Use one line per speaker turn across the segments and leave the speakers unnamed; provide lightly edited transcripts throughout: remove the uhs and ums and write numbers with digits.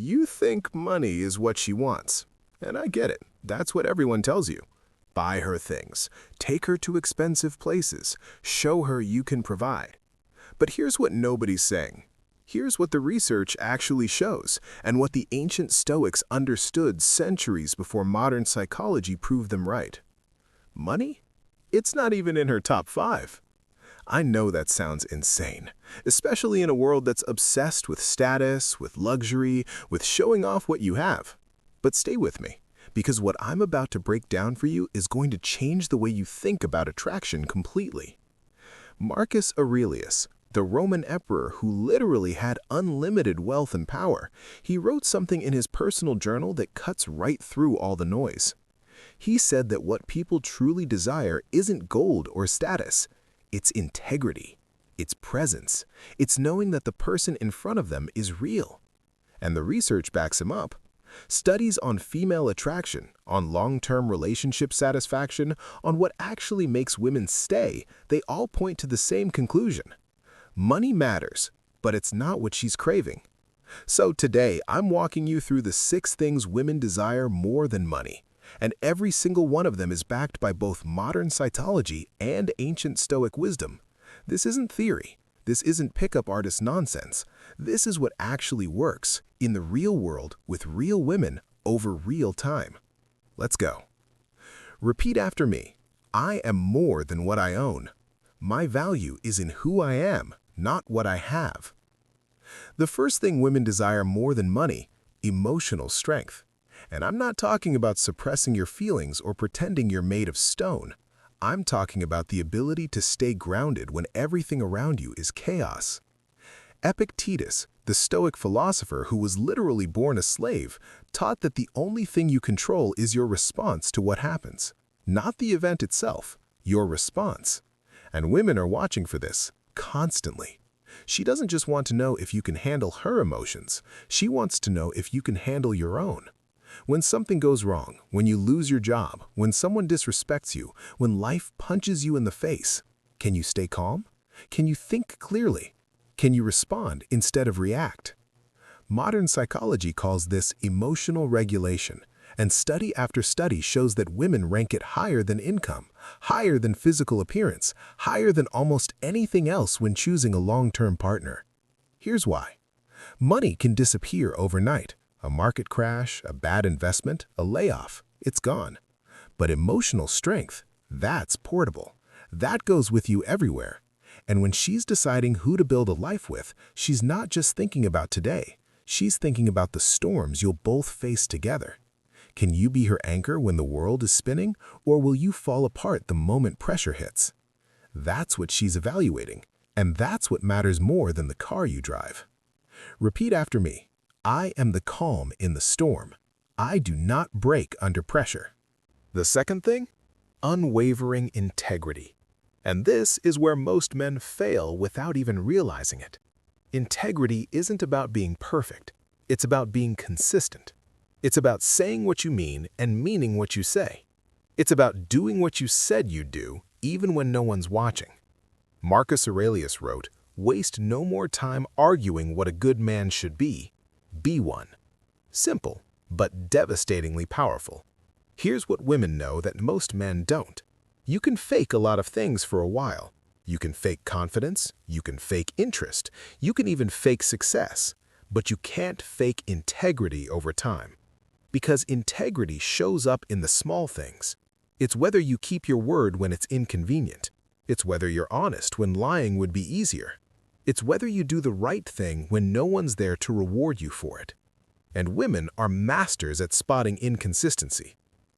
You think money is what she wants. And I get it. That's what everyone tells you. Buy her things. Take her to expensive places. Show her you can provide. But here's what nobody's saying. Here's what the research actually shows, and what the ancient Stoics understood centuries before modern psychology proved them right. Money? It's not even in her top 5. I know that sounds insane, especially in a world that's obsessed with status, with luxury, with showing off what you have. But stay with me, because what I'm about to break down for you is going to change the way you think about attraction completely. Marcus Aurelius, the Roman emperor who literally had unlimited wealth and power, he wrote something in his personal journal that cuts right through all the noise. He said that what people truly desire isn't gold or status. It's integrity. It's presence. It's knowing that the person in front of them is real. And the research backs him up. Studies on female attraction, on long-term relationship satisfaction, on what actually makes women stay, they all point to the same conclusion. Money matters, but it's not what she's craving. So today, I'm walking you through the 6 things women desire more than money. And every single one of them is backed by both modern psychology and ancient Stoic wisdom. This isn't theory. This isn't pickup artist nonsense. This is what actually works in the real world with real women over real time. Let's go. Repeat after me. I am more than what I own. My value is in who I am, not what I have. The first thing women desire more than money, emotional strength. And I'm not talking about suppressing your feelings or pretending you're made of stone. I'm talking about the ability to stay grounded when everything around you is chaos. Epictetus, the Stoic philosopher who was literally born a slave, taught that the only thing you control is your response to what happens. Not the event itself, your response. And women are watching for this, constantly. She doesn't just want to know if you can handle her emotions. She wants to know if you can handle your own. When something goes wrong, when you lose your job, when someone disrespects you, when life punches you in the face, can you stay calm? Can you think clearly? Can you respond instead of react? Modern psychology calls this emotional regulation, and study after study shows that women rank it higher than income, higher than physical appearance, higher than almost anything else when choosing a long-term partner. Here's why. Money can disappear overnight. A market crash, a bad investment, a layoff, it's gone. But emotional strength, that's portable. That goes with you everywhere. And when she's deciding who to build a life with, she's not just thinking about today. She's thinking about the storms you'll both face together. Can you be her anchor when the world is spinning, or will you fall apart the moment pressure hits? That's what she's evaluating, and that's what matters more than the car you drive. Repeat after me. I am the calm in the storm. I do not break under pressure. The second thing? Unwavering integrity. And this is where most men fail without even realizing it. Integrity isn't about being perfect. It's about being consistent. It's about saying what you mean and meaning what you say. It's about doing what you said you'd do, even when no one's watching. Marcus Aurelius wrote, "Waste no more time arguing what a good man should be. Be one." Simple, but devastatingly powerful. Here's what women know that most men don't. You can fake a lot of things for a while. You can fake confidence, you can fake interest, you can even fake success, but you can't fake integrity over time. Because integrity shows up in the small things. It's whether you keep your word when it's inconvenient. It's whether you're honest when lying would be easier. It's whether you do the right thing when no one's there to reward you for it. And women are masters at spotting inconsistency.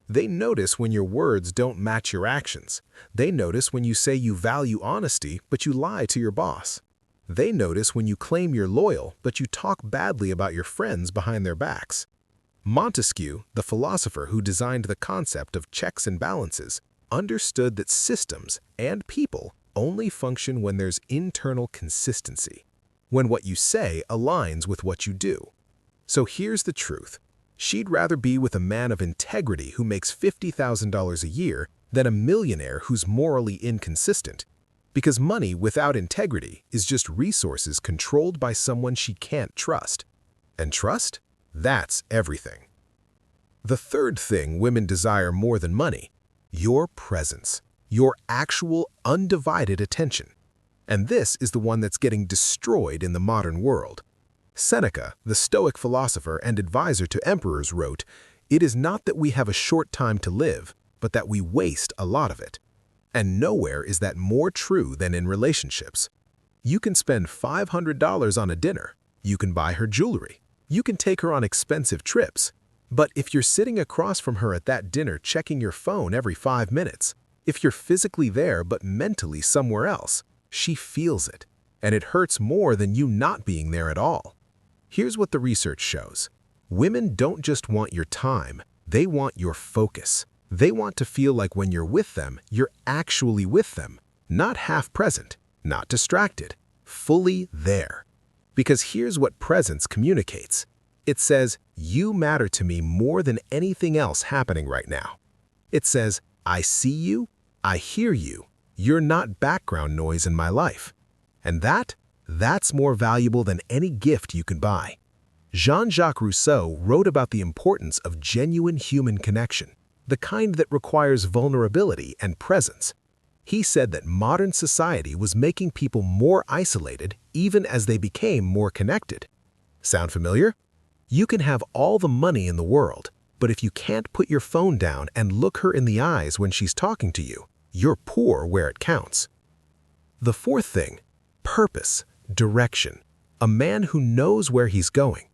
They notice when your words don't match your actions. They notice when you say you value honesty, but you lie to your boss. They notice when you claim you're loyal, but you talk badly about your friends behind their backs. Montesquieu, the philosopher who designed the concept of checks and balances, understood that systems and people only function when there's internal consistency, when what you say aligns with what you do. So here's the truth. She'd rather be with a man of integrity who makes $50,000 a year than a millionaire who's morally inconsistent, because money without integrity is just resources controlled by someone she can't trust. And trust? That's everything. The third thing women desire more than money: your presence, your actual undivided attention. And this is the one that's getting destroyed in the modern world. Seneca, the Stoic philosopher and advisor to emperors, wrote, "It is not that we have a short time to live, but that we waste a lot of it." And nowhere is that more true than in relationships. You can spend $500 on a dinner. You can buy her jewelry. You can take her on expensive trips. But if you're sitting across from her at that dinner checking your phone every 5 minutes, if you're physically there but mentally somewhere else, she feels it. And it hurts more than you not being there at all. Here's what the research shows. Women don't just want your time, they want your focus. They want to feel like when you're with them, you're actually with them, not half present, not distracted, fully there. Because here's what presence communicates. It says, you matter to me more than anything else happening right now. It says, I see you, I hear you, you're not background noise in my life. And that's more valuable than any gift you can buy. Jean-Jacques Rousseau wrote about the importance of genuine human connection, the kind that requires vulnerability and presence. He said that modern society was making people more isolated even as they became more connected. Sound familiar? You can have all the money in the world, but if you can't put your phone down and look her in the eyes when she's talking to you, you're poor where it counts. The fourth thing, purpose, direction, a man who knows where he's going.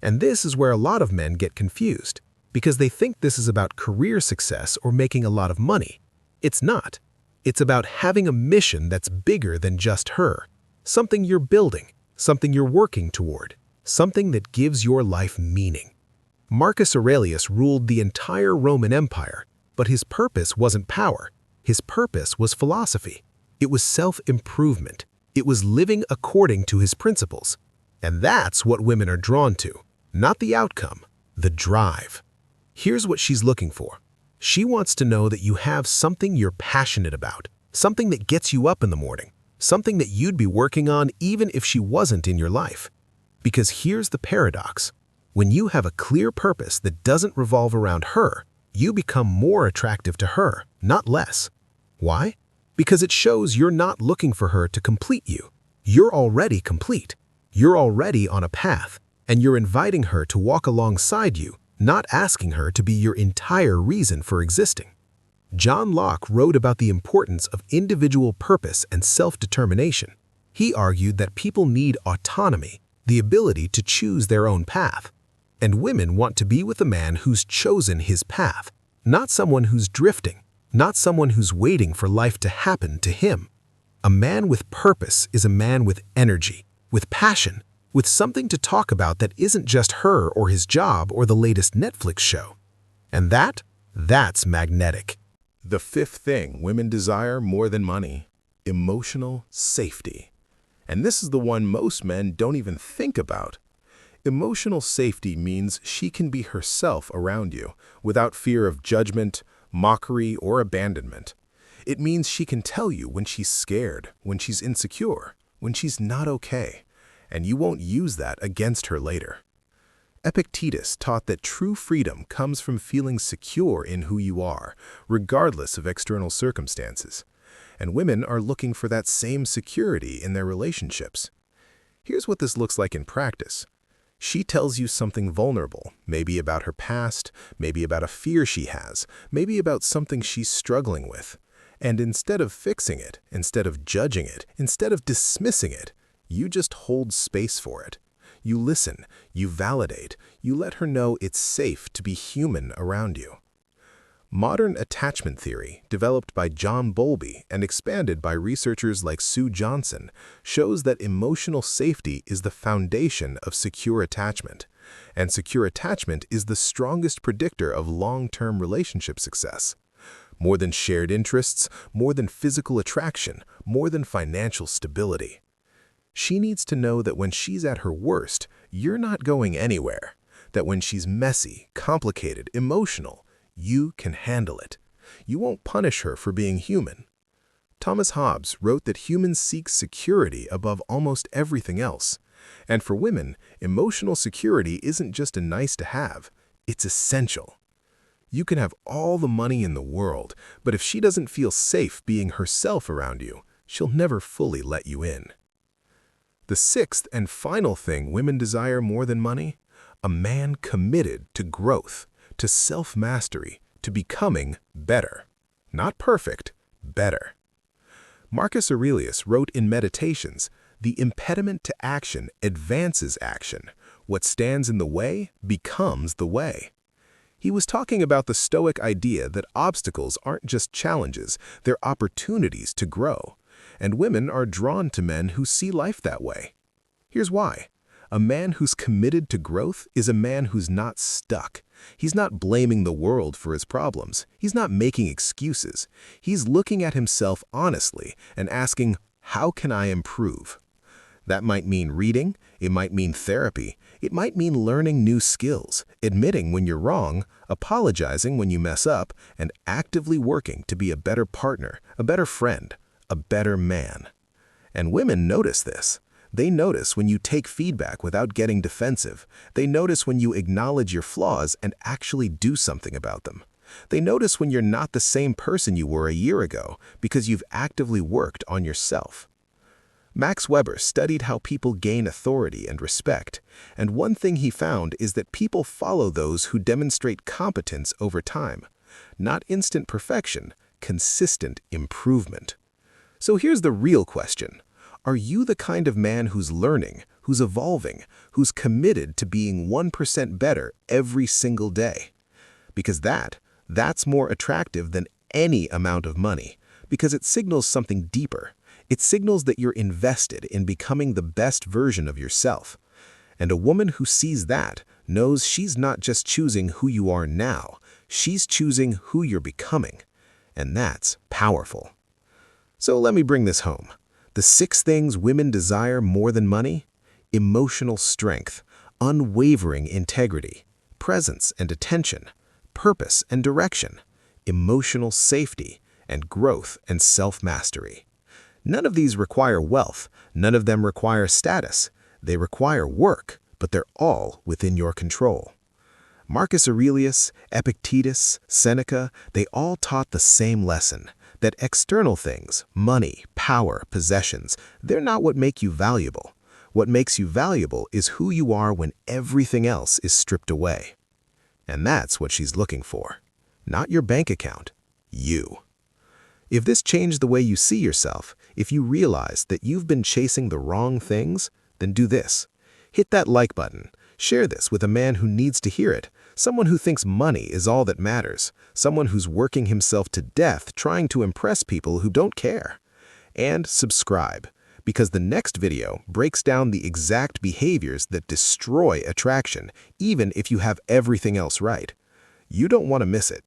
And this is where a lot of men get confused, because they think this is about career success or making a lot of money. It's not. It's about having a mission that's bigger than just her, something you're building, something you're working toward, something that gives your life meaning. Marcus Aurelius ruled the entire Roman Empire, but his purpose wasn't power. His purpose was philosophy. It was self-improvement. It was living according to his principles. And that's what women are drawn to, not the outcome, the drive. Here's what she's looking for. She wants to know that you have something you're passionate about, something that gets you up in the morning, something that you'd be working on even if she wasn't in your life. Because here's the paradox. When you have a clear purpose that doesn't revolve around her, you become more attractive to her, not less. Why? Because it shows you're not looking for her to complete you. You're already complete. You're already on a path, and you're inviting her to walk alongside you, not asking her to be your entire reason for existing. John Locke wrote about the importance of individual purpose and self-determination. He argued that people need autonomy, the ability to choose their own path. And women want to be with a man who's chosen his path, not someone who's drifting, not someone who's waiting for life to happen to him. A man with purpose is a man with energy, with passion, with something to talk about that isn't just her or his job or the latest Netflix show. And that's magnetic. The fifth thing women desire more than money: emotional safety. And this is the one most men don't even think about. Emotional safety means she can be herself around you without fear of judgment, mockery, or abandonment. It means she can tell you when she's scared, when she's insecure, when she's not okay, and you won't use that against her later. Epictetus taught that true freedom comes from feeling secure in who you are, regardless of external circumstances. And women are looking for that same security in their relationships. Here's what this looks like in practice. She tells you something vulnerable, maybe about her past, maybe about a fear she has, maybe about something she's struggling with. And instead of fixing it, instead of judging it, instead of dismissing it, you just hold space for it. You listen, you validate, you let her know it's safe to be human around you. Modern attachment theory, developed by John Bowlby and expanded by researchers like Sue Johnson, shows that emotional safety is the foundation of secure attachment, and secure attachment is the strongest predictor of long-term relationship success. More than shared interests, more than physical attraction, more than financial stability. She needs to know that when she's at her worst, you're not going anywhere. That when she's messy, complicated, emotional, you can handle it. You won't punish her for being human. Thomas Hobbes wrote that humans seek security above almost everything else, And for women, emotional security isn't just a nice to have, it's essential. You can have all the money in the world, but if she doesn't feel safe being herself around you, she'll never fully let you in. The sixth and final thing women desire more than money: a man committed to growth, to self-mastery, to becoming better. Not perfect, better. Marcus Aurelius wrote in Meditations, "The impediment to action advances action. What stands in the way becomes the way." He was talking about the Stoic idea that obstacles aren't just challenges, they're opportunities to grow. And women are drawn to men who see life that way. Here's why. A man who's committed to growth is a man who's not stuck. He's not blaming the world for his problems. He's not making excuses. He's looking at himself honestly and asking, how can I improve? That might mean reading, it might mean therapy, it might mean learning new skills, admitting when you're wrong, apologizing when you mess up, and actively working to be a better partner, a better friend, a better man. And women notice this. They notice when you take feedback without getting defensive. They notice when you acknowledge your flaws and actually do something about them. They notice when you're not the same person you were a year ago because you've actively worked on yourself. Max Weber studied how people gain authority and respect, and one thing he found is that people follow those who demonstrate competence over time. Not instant perfection, consistent improvement. So here's the real question. Are you the kind of man who's learning, who's evolving, who's committed to being 1% better every single day? Because that's more attractive than any amount of money, because it signals something deeper. It signals that you're invested in becoming the best version of yourself. And a woman who sees that knows she's not just choosing who you are now, she's choosing who you're becoming. And that's powerful. So let me bring this home. The 6 things women desire more than money: emotional strength, unwavering integrity, presence and attention, purpose and direction, emotional safety, and growth and self-mastery. None of these require wealth, none of them require status. They require work, but they're all within your control. Marcus Aurelius, Epictetus, Seneca, they all taught the same lesson, that external things, money, power, possessions, they're not what make you valuable. What makes you valuable is who you are when everything else is stripped away. And that's what she's looking for. Not your bank account, you. If this changed the way you see yourself, if you realize that you've been chasing the wrong things, then do this. Hit that like button. Share this with a man who needs to hear it, someone who thinks money is all that matters, someone who's working himself to death trying to impress people who don't care. And subscribe, because the next video breaks down the exact behaviors that destroy attraction, even if you have everything else right. You don't want to miss it.